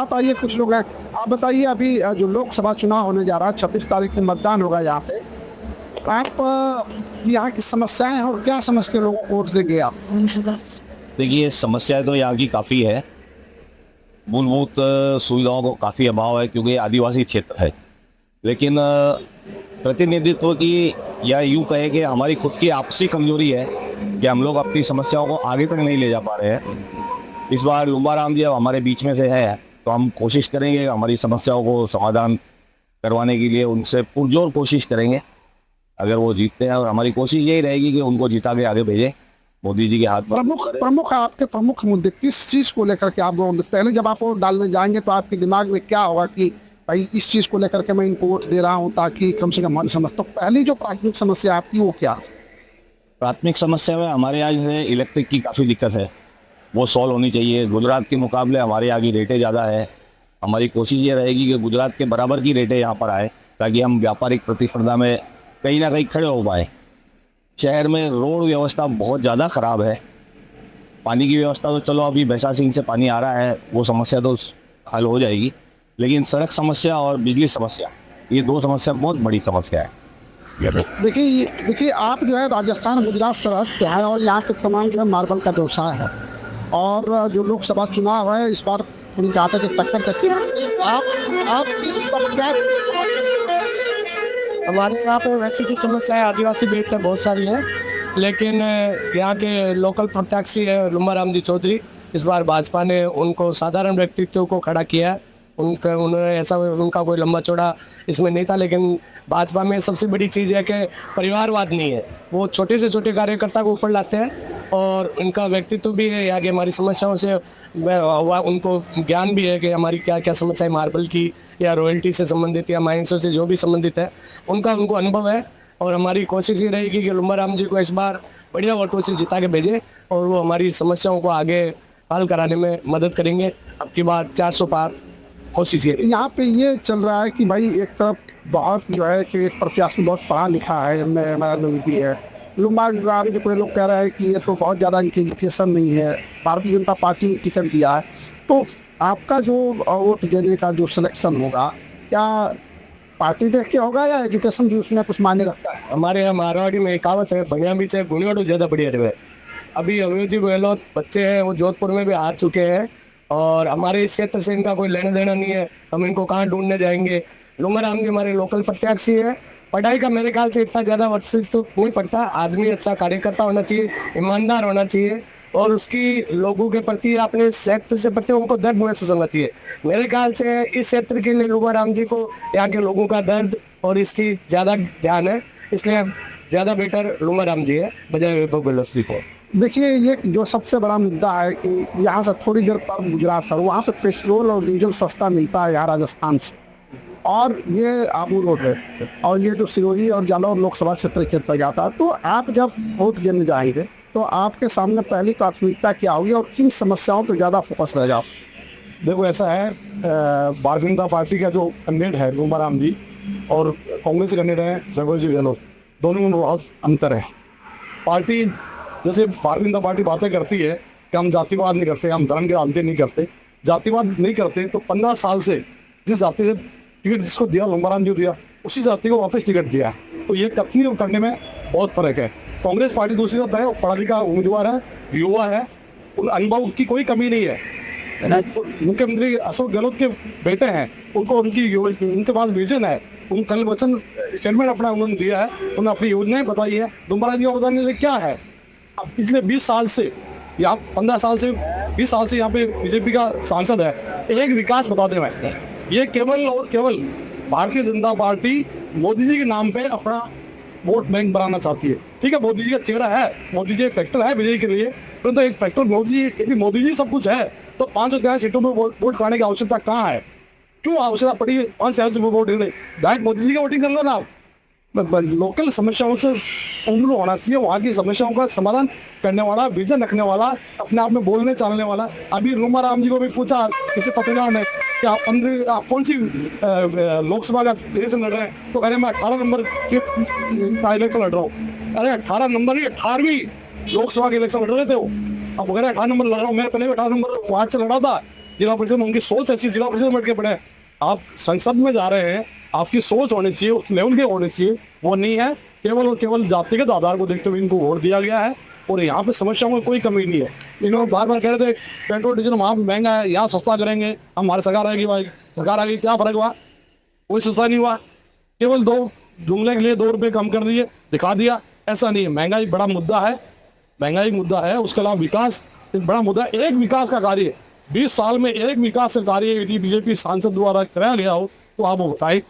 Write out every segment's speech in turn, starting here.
बताइए, कुछ लोग हैं। आप बताइए, अभी जो लोकसभा चुनाव होने जा रहा है, 26 तारीख को मतदान होगा यहाँ पे। आप यहाँ की समस्याएं हैं और क्या समझ के लोगों को वोट देंगे आप? देखिए, समस्या तो यहाँ की काफ़ी है। मूलभूत सुविधाओं को काफ़ी अभाव है क्योंकि ये आदिवासी क्षेत्र है। लेकिन प्रतिनिधित्व की या यूं कहे कि हमारी खुद की आपसी कमजोरी है कि हम लोग अपनी समस्याओं को आगे तक नहीं ले जा पा रहे हैं। इस बार लुम्बाराम जी अब हमारे बीच में से है, तो हम कोशिश करेंगे हमारी समस्याओं को समाधान करवाने के लिए उनसे पुरजोर कोशिश करेंगे। अगर वो जीतते हैं, और हमारी कोशिश यही रहेगी कि उनको जिता के आगे भेजें मोदी जी के हाथ में। प्रमुख आपके प्रमुख मुद्दे किस चीज को लेकर के आप पहले जब आप वोट डालने जाएंगे तो आपके दिमाग में क्या होगा कि भाई इस चीज को लेकर के मैं इनको वोट दे रहा हूँ ताकि कम से कम हमारी समस्या। तो पहली जो प्राथमिक समस्या आपकी वो क्या? प्राथमिक समस्या में हमारे यहाँ जो है इलेक्ट्रिक की काफ़ी दिक्कत है, वो सॉल्व होनी चाहिए। गुजरात के मुकाबले हमारे यहाँ की रेटें ज़्यादा है। हमारी कोशिश ये रहेगी कि गुजरात के बराबर की रेटें यहाँ पर आए ताकि हम व्यापारिक प्रतिस्पर्धा में कहीं ना कहीं खड़े हो पाए। शहर में रोड व्यवस्था बहुत ज़्यादा ख़राब है। पानी की व्यवस्था तो चलो अभी भैंसा सिंह से पानी आ रहा है, वो समस्या तो हल हो जाएगी, लेकिन सड़क समस्या और बिजली समस्या, ये दो समस्या बहुत बड़ी समस्या है। देखिए आप जो है राजस्थान गुजरात सरहद पे है और यहाँ से तमाम जो है मार्बल का व्यवसाय है। और जो लोकसभा चुनाव है इस बार उनके आते के टक्कर करती है। आप इस सब क्या? हमारे यहाँ पे वैसी की समस्याएं आदिवासी बेल्ट में बहुत सारी हैं, लेकिन यहाँ के लोकल प्रत्याशी है लुम्बाराम जी चौधरी। इस बार भाजपा ने उनको साधारण व्यक्तित्व को खड़ा किया है। उन्होंने ऐसा उनका कोई लंबा चौड़ा इसमें नहीं था, लेकिन भाजपा में सबसे बड़ी चीज़ है कि परिवारवाद नहीं है। वो छोटे से छोटे कार्यकर्ता को ऊपर लाते हैं और उनका व्यक्तित्व भी है। यहाँ की हमारी समस्याओं से उनको ज्ञान भी है कि हमारी क्या क्या समस्याएं मार्बल की या रॉयल्टी से संबंधित या माइंसों से जो भी संबंधित है उनको अनुभव है। और हमारी कोशिश ये रहेगी कि लुम्बाराम जी को इस बार बढ़िया वोटों से जिता के भेजें और वो हमारी समस्याओं को आगे हल कराने में मदद करेंगे। अब की बार 400 पार कोशिश है। यहाँ पे ये चल रहा है कि भाई एक तरफ बहुत जो है कि एक प्रत्याशी बहुत पढ़ा लिखा है, हमारा लोग भी है। लुम्बाराम जो कोई लोग कह रहे हैं कि ये तो बहुत ज़्यादा इनकी एजुकेशन नहीं है, भारतीय जनता पार्टी ने टिकट दिया है। तो आपका जो वोट देने का जो सिलेक्शन होगा, क्या पार्टी देख के होगा या एजुकेशन भी उसमें कुछ मायने रखता है? हमारे यहाँ मारवाड़ी में एक कहावत है, बढ़िया भी से गुणियों ज़्यादा बढ़िया रहे। अभी अभिजीत गहलोत बच्चे हैं, वो जोधपुर में भी आ चुके हैं और हमारे इस क्षेत्र से इनका कोई लेना देना नहीं है। हम इनको कहाँ ढूंढने जाएंगे? लुम्बाराम जी हमारे लोकल प्रत्याशी है। पढ़ाई का मेरे ख्याल से इतना ज़्यादा वर्षित तो नहीं पड़ता। आदमी अच्छा कार्यकर्ता होना चाहिए, ईमानदार होना चाहिए और उसकी लोगों के प्रति अपने क्षेत्र से प्रति उनको दर्द महसूस होना चाहिए। मेरे ख्याल से इस क्षेत्र के लिए लुम्बाराम जी को यहाँ के लोगों का दर्द और इसकी ज़्यादा ध्यान है, इसलिए ज़्यादा बेटर लुम्बाराम जी है बजाय वैभव गहलोत जी को। देखिए, ये जो सबसे बड़ा मुद्दा है कि यहाँ से थोड़ी देर पर गुजरात है, वहाँ से पेट्रोल और डीजल सस्ता मिलता है यहाँ राजस्थान से, और ये आबू रोड है और ये जो सिरोही और जालौर लोकसभा क्षेत्र के अंतर्गत आता है। तो आप जब वोट देने जाएंगे तो आपके सामने पहली प्राथमिकता क्या होगी और किन समस्याओं पर ज़्यादा फोकस रहेगा? देखो, ऐसा है, भारतीय जनता पार्टी का जो कैंडिडेट है लुम्बाराम जी और कांग्रेस के कैंडिडेट है वैभव जी गहलोत, दोनों में बहुत अंतर है। पार्टी जैसे भारतीय जनता पार्टी बातें करती है कि हम जातिवाद नहीं करते, हम धर्म के राजनीति नहीं करते, जातिवाद नहीं करते, तो 15 साल से जिस जाति से टिकट जिसको दिया लुम्बाराम जी दिया, उसी जाति को वापस टिकट दिया है। तो ये कथनी और करने में बहुत फर्क है। कांग्रेस पार्टी दूसरी तरफ है, पढ़ा लिखा उम्मीदवार है, युवा है, उन अनुभव की कोई कमी नहीं है। मुख्यमंत्री अशोक गहलोत के बेटे हैं, उनको उनके पास विजन है, उन कल वचन स्टेटमेंट अपना उन्होंने दिया है, उन्होंने अपनी योजनाएं बताई है। लुम्बाराम जी को बताने लिए क्या है? अब पिछले 20 साल से या 15 साल से 20 साल से यहाँ पे बीजेपी का सांसद है, एक विकास बता दे मैं। ये केवल और केवल भारतीय जनता पार्टी मोदी जी के नाम पे अपना वोट बैंक बनाना चाहती है। ठीक है, मोदी जी का चेहरा है, मोदी जी एक फैक्टर है विजय के लिए, परंतु एक फैक्टर मोदी जी सब कुछ है तो 511 सीटों में वोट कराने की आवश्यकता कहाँ है? क्यों आवश्यकता पड़ी 5 शहर से वोट देने? डायरेक्ट मोदी जी का वोटिंग कर लो ना आप। लोकल समस्याओं से उम्र होना चाहिए, वहाँ की समस्याओं का समाधान करने वाला, विजन रखने वाला, अपने आप में बोलने चालने वाला। अभी लुम्बाराम जी को भी पूछा किसी पत्रकार ने कि आप कौन सी लोकसभा का इलेक्शन लड़ रहे हैं, तो कह रहे मैं 18 नंबर का इलेक्शन लड़ रहा हूँ। अरे 18 नंबर नहीं, 18वीं लोकसभा के इलेक्शन लड़ रहे थे वो। अब वगैरह 18 नंबर लड़ रहा हूँ मैं, पहले 18 नंबर वार्ड से लड़ा था, जिला परिषद में उनकी सोच ऐसी, जिला परिषद में बैठ के पढ़े। आप संसद में जा रहे हैं, आपकी सोच होनी चाहिए, उस लेवल की होनी चाहिए, वो नहीं है। केवल और केवल जातिगत आधार को देखते हुए इनको वोट दिया गया है और यहाँ पे समस्याओं में कोई कमी नहीं है। इन्होंने बार बार कह रहे थे पेट्रोल डीजल वहाँ महंगा है, यहाँ सस्ता करेंगे, हमारी सरकार आएगी, भाई सरकार आएगी, क्या फर्क हुआ? कोई सस्ता नहीं हुआ, केवल दो जुमले के लिए 2 रुपये कम कर दिए, दिखा दिया। ऐसा नहीं है, महंगाई बड़ा मुद्दा है, महंगाई मुद्दा है, उसके अलावा विकास एक बड़ा मुद्दा है। एक विकास का कार्य 20 साल में एक विकास का कार्य यदि बीजेपी सांसद द्वारा कराया गया हो तो आप वो बताइए।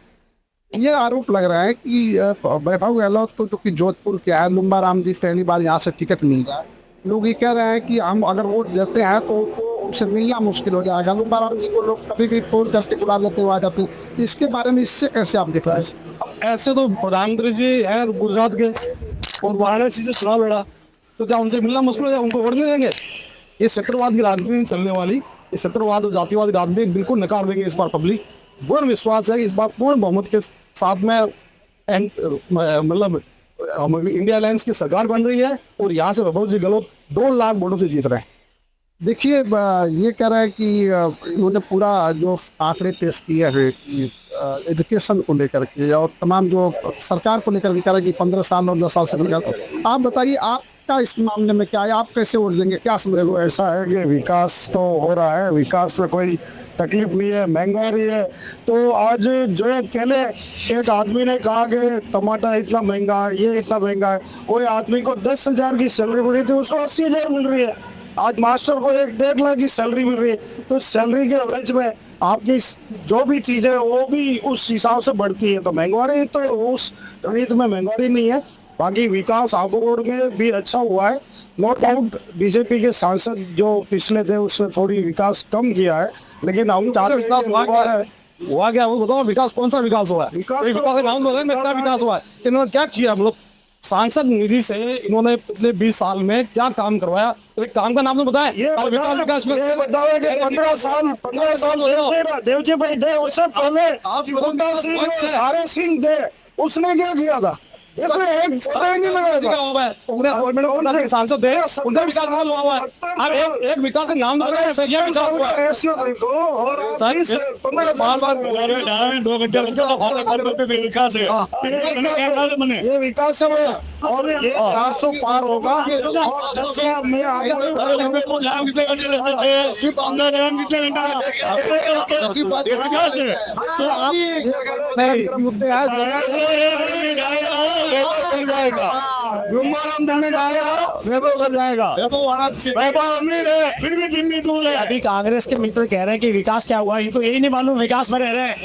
ये आरोप लग रहा है कि वैभव गहलोत को, जो कि जोधपुर के हैं, लुम्बा राम जी पहली बार यहाँ से टिकट मिल रहा है। लोग ये कह रहे हैं कि हम अगर वोट देते हैं तो उनसे मिलना मुश्किल हो जाएगा। लुम्बा राम जी को लोग कभी भी फोन करके बुला लेते हुए आ जाते हैं। तो इसके बारे में इससे कैसे आप देख रहे हैं? ऐसे तो प्रधानमंत्री जी हैं गुजरात के और वाराणसी से चुनाव लड़ा, तो क्या उनसे मिलना मुश्किल हो जाए? उनको वोट नहीं देंगे? ये क्षेत्रवाद की राजनीति नहीं चलने वाली, ये क्षेत्रवाद और जातिवाद की राजनीति बिल्कुल नकार देंगे इस बार पब्लिक। पूर्ण विश्वास है कि इस बार पूर्ण बहुमत के साथ में मतलब इंडिया अलायंस की सरकार बन रही है और यहाँ से वैभव जी गहलोत 2 लाख वोटों से जीत रहे हैं। देखिए, ये कह रहा है कि इन्होंने पूरा जो आंकड़े पेश किए हैं कि एजुकेशन को लेकर के और तमाम जो सरकार को लेकर के कह रहा है कि 15 साल और 10 साल से सरकार। आप बताइए, आपका इस मामले में क्या है? आप कैसे वोट देंगे? क्या समझ लो? ऐसा है कि विकास तो हो रहा है, विकास में कोई तकलीफ नहीं है, महंगाई है। तो आज जो पहले एक आदमी ने कहा कि टमाटर इतना महंगा है, ये इतना महंगा है, कोई आदमी को 10,000 की सैलरी मिल रही थी, उसको 80,000 मिल रही है। आज मास्टर को 1-1.5 लाख की सैलरी मिल रही है। तो सैलरी के एवरेज में आपकी जो भी चीज़ें वो भी उस हिसाब से बढ़ती है। तो महंगाई तो उस गणित में महंगाई नहीं है। बाकी विकास आबूरोड में भी अच्छा हुआ है, नो डाउट। बीजेपी के सांसद जो पिछले थे उसने थोड़ी विकास कम किया है, लेकिन हम चाहते हैं हुआ क्या वो बताओ। विकास कौन सा विकास हुआ है? विकास का नाम बताओ, कितना विकास हुआ है? इन्होंने क्या किया? मतलब सांसद निधि से इन्होंने पिछले 20 साल में क्या काम करवाया? तो एक काम का नाम तो बताएं। ये बताओ कि 15 साल देवजी भाई थे, उससे पहले बूटा सिंह और सारे सिंह थे, उसने क्या किया था? इसमें एक नहीं लगाया। सांसद थे, उनका विकास हुआ है। अब एक विकास का नाम विकास हुआ है। ये विकास है और ये 400 पार होगा। अभी कांग्रेस के मित्र कह रहे हैं कि विकास क्या हुआ, इनको यही नहीं मालूम विकास में रह रहे हैं।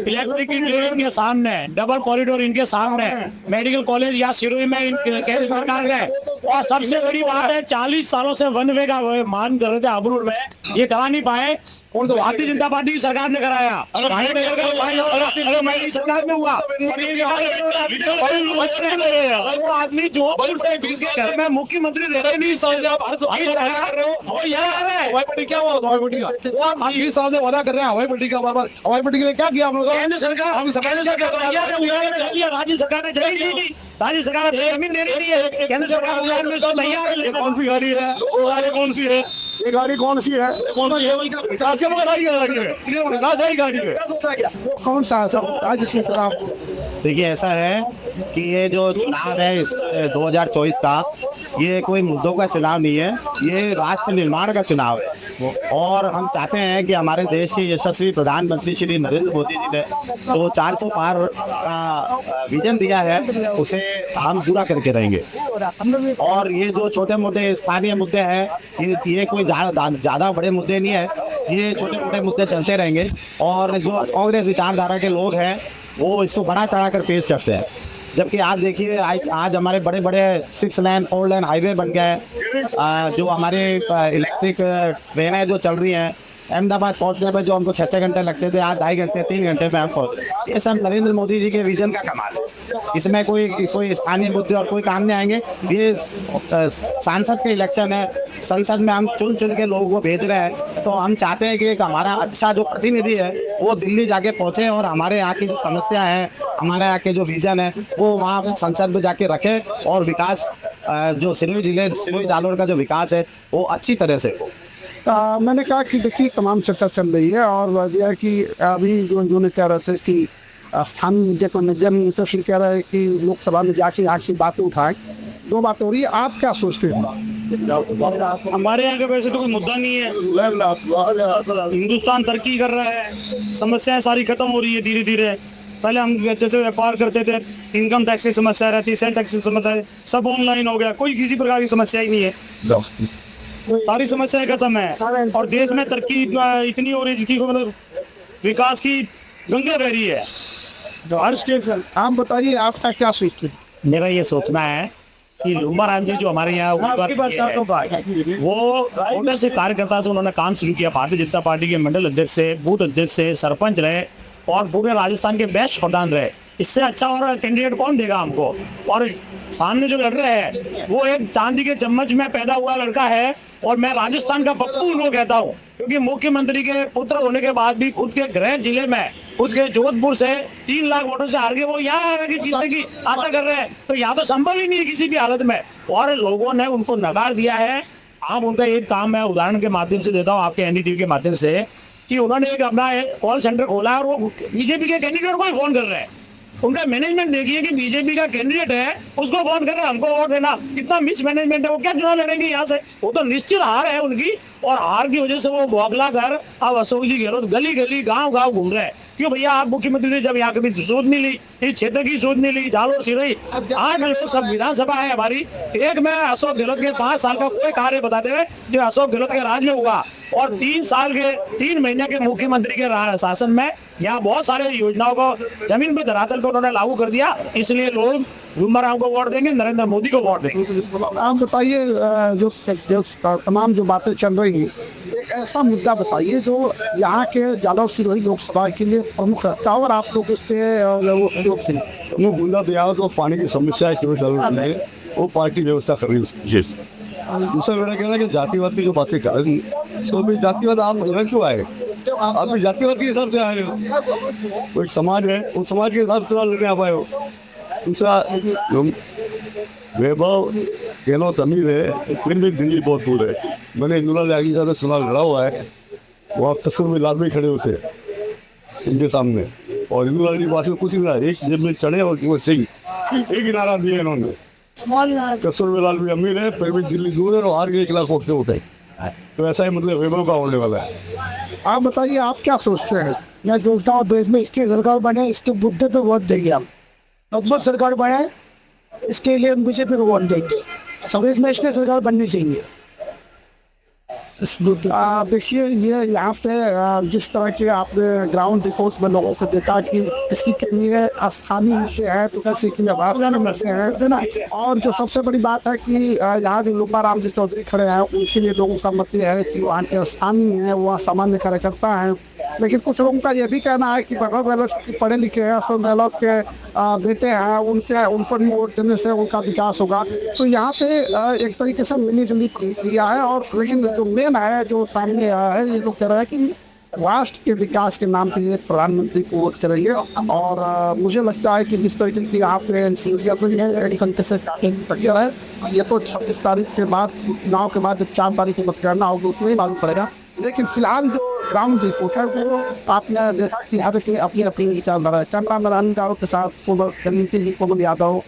इलेक्ट्रिक इनके सामने, डबल कॉरिडोर इनके सामने, मेडिकल कॉलेज या सिरोही में केंद्र सरकार है। और सबसे बड़ी बात है, 40 सालों से वन वे का मांग कर रहे थे अबरूड में, ये करा नहीं पाए। और तो भारतीय जनता पार्टी की सरकार ने कराया। सरकार में हुआ। वो आदमी जो घर में मुख्यमंत्री रह रहे नहीं, क्या हुआ? हवाई पट्टी का 20 साल से वादा कर रहे हैं। हवाई पट्टी का बार-बार, हवाई पट्टी के लिए क्या किया हम लोग? केंद्र सरकार, राज्य सरकार ने जमीन दी, राज्य सरकार ने जमीन दे रही है, केंद्र सरकार तैयार। कौन सी गाड़ी है? वो गाड़ी कौन सी है? ये गाड़ी कौन सी है? कौन सी है? कौन सा है सब राज्य से खराब? देखिए, ऐसा है कि ये जो चुनाव है इस 2024 का, ये कोई मुद्दों का चुनाव नहीं है, ये राष्ट्र निर्माण का चुनाव है। और हम चाहते हैं कि हमारे देश के यशस्वी प्रधानमंत्री श्री नरेंद्र मोदी जी ने तो 400 पार का विजन दिया है, उसे हम पूरा करके रहेंगे। और ये जो छोटे मोटे स्थानीय मुद्दे हैं, ये कोई ज्यादा बड़े मुद्दे नहीं है, ये छोटे मोटे मुद्दे चलते रहेंगे। और जो कांग्रेस विचारधारा के लोग हैं वो इसको बड़ा चढ़ा कर पेश करते हैं। जबकि आप देखिए, आज हमारे बड़े बड़े 6 लेन 4 लेन हाईवे बन गए हैं। जो हमारे इलेक्ट्रिक ट्रेनें जो चल रही हैं, अहमदाबाद पहुंचने में जो हमको 6 घंटे लगते थे, आज 2.5 घंटे 3 घंटे में हम पहुंच रहे हैं। ये सब नरेंद्र मोदी जी के विजन का कमाल है। इसमें कोई स्थानीय मुद्दे और कोई काम नहीं आएंगे। ये सांसद के इलेक्शन है, संसद में हम चुन चुन के लोगों को भेज रहे हैं। तो हम चाहते हैं कि एक हमारा अच्छा जो प्रतिनिधि है वो दिल्ली जाके पहुंचे और हमारे यहाँ की जो समस्या है, हमारे यहाँ के जो विजन है, वो वहाँ संसद में जाके रखे और विकास जो सिरोही जालोर का जो विकास है वो अच्छी तरह से हो। मैंने कहा कि देखिए तमाम चर्चा चल रही है और यह है कि अभी जो ने कह रहे थे कि स्थानीय मीडिया को नजर में सिर्फ कह रहा है कि लोकसभा में जाके आज की बातें उठाएं। दो बातें हो रही है, आप क्या सोचते हैं? हमारे यहाँ का वैसे तो कोई मुद्दा नहीं है। हिंदुस्तान तरक्की कर रहा है, समस्याएं सारी खत्म हो रही है धीरे धीरे। पहले हम अच्छे से व्यापार करते थे, इनकम टैक्स की समस्या रहती, सेल टैक्स की समस्या, सब ऑनलाइन हो गया, कोई किसी प्रकार की समस्या ही नहीं है। सारी समस्याएं खत्म है और देश में तरक्की इतनी हो रही है जिसकी मतलब विकास की गंगा बह रही है हर स्टेशन। आप बताइए आपका क्या सोचते हैं? मेरा ये सोचना है कि लुम्बा राम जी जो हमारे यहाँ वो छोटे से कार्यकर्ता से उन्होंने काम शुरू किया, भारतीय जनता पार्टी के मंडल अध्यक्ष से, बूथ अध्यक्ष से, सरपंच रहे और पूरे राजस्थान के बेस्ट प्रधान रहे। इससे अच्छा और कैंडिडेट कौन देगा हमको? और सामने जो लड़ रहे हैं वो एक चांदी के चम्मच में पैदा हुआ लड़का है और मैं राजस्थान का पप्पू उनको कहता हूँ, क्योंकि मुख्यमंत्री के पुत्र होने के बाद भी खुद के गृह जिले में, खुद के जोधपुर से 3 लाख वोटों से हार गए, वो यहाँ आगे की जीतने की आशा कर रहे हैं। तो यहाँ तो संभव ही नहीं है किसी भी हालत में, और लोगों ने उनको नकार दिया है। आप उनका एक काम मैं उदाहरण के माध्यम से देता हूँ आपके एनडीटीवी के माध्यम से, कि उन्होंने एक अपना कॉल सेंटर खोला है और वो बीजेपी के कैंडिडेट को ही फोन कर रहे हैं। उनका मैनेजमेंट देखिए कि बीजेपी का कैंडिडेट है उसको फोन कर रहे हैं हमको वोट देना। कितना मिसमैनेजमेंट है, वो क्या चुनाव लड़ेंगे यहाँ से? वो तो निश्चित हार है उनकी, और हार की वजह से वो बौखला कर अब अशोक जी गहलोत गली गली गांव गांव घूम रहे हैं। क्यों भैया, आप मुख्यमंत्री ने जब यहाँ कभी सोच नहीं ली, इस क्षेत्र की सोच नहीं ली, जालोर सिरोही 8 लोग सब विधानसभा है हमारी, एक में अशोक गहलोत के 5 साल का कोई कार्य बताते हुए जो अशोक गहलोत के राज में हुआ, और 3 महीने के मुख्यमंत्री के शासन में यहाँ बहुत सारे योजनाओं को जमीन पे धरातल पे उन्होंने लागू कर दिया। इसलिए लोग लुम्बा राम को वोट देंगे, नरेंद्र मोदी को वोट देंगे। आप बताइए जो तमाम जो बातें चल रही हैं, एक ऐसा मुद्दा बताइए जो यहाँ के जालोर सिरोही लोकसभा के लिए प्रमुख है और आप लोग इस पे वो बुंदा दरिया तो पानी की समस्या है शुरू चल रही है, वो पार्टी व्यवस्था कर रही है। दूसरा मेरा कहना है कि जातिवाद की जो बातें कर रही तो भी जातिवाद आप इधर क्यों आए? आप भी जातिवाद के हिसाब से आए हो, कोई समाज है उस समाज के हिसाब से लड़ने आ पाए हो। दूसरा वैभव गहलोत अमीर है, फिर भी दिल्ली बहुत दूर है। मैंने इंदिरा गांधी के साथ चुनाव लड़ा हुआ है, वो आप तस्वीर में लाल में खड़े होते उनके सामने, और इंदिरा गांधी के पास में कुछ नहीं रहा, एक जेब में चढ़े और वो सिंह एक ही नारा दिया इन्होंने। कस्तूर लाल भी अमीर है, फिर भी दिल्ली दूर है और हार के 1 लाख वोट से उठे। तो ऐसा ही मतलब वैभव का होने वाला है। आप बताइए आप क्या सोचते हैं? मैं सोचता हूँ देश में इसकी सरकार बने, इसके मुद्दे पे वोट देंगे हम। अकबर सरकार बने, इसके लिए हम बीजेपी को वोट देंगे। देश में इसकी सरकार बननी चाहिए। देखिए ये यहाँ पे जिस तरह के आपने ग्राउंड रिपोर्ट में लोगों से देखा कि किसी के लिए स्थानीय विषय है तो किसी के लिए विषय है ना। और जो सबसे बड़ी बात है कि यहाँ जो लुम्बा राम जी चौधरी खड़े हैं उनके लिए लोगों का मत है कि वहाँ के स्थानीय है, वो सामान्य कार्यकर्ता है। लेकिन कुछ लोगों का ये भी कहना है कि भगत गहलोत पढ़े लिखे हैं, अशोक गहलोत के बेटे हैं, उनसे उन पर वोट देने से उनका विकास होगा। तो यहाँ पे एक तरीके से मिली जुली दिया है। और लेकिन जो मेन है जो सामने आया है, ये लोग कह रहे हैं कि राष्ट्र के विकास के नाम पे प्रधानमंत्री को वोट करेंगे। और मुझे लगता है कि जिस तरीके की आप है, ये तो 26 तारीख के बाद चुनाव के बाद 4 तारीख को मतगणना होगी उसमें ही लागू पड़ेगा। लेकिन फिलहाल जो ग्राउंड रिपोर्ट है वो आपने देखा कि यहाँ पे अपनी विचारधारा है। कैमरा मैन के साथ कोमल यादव,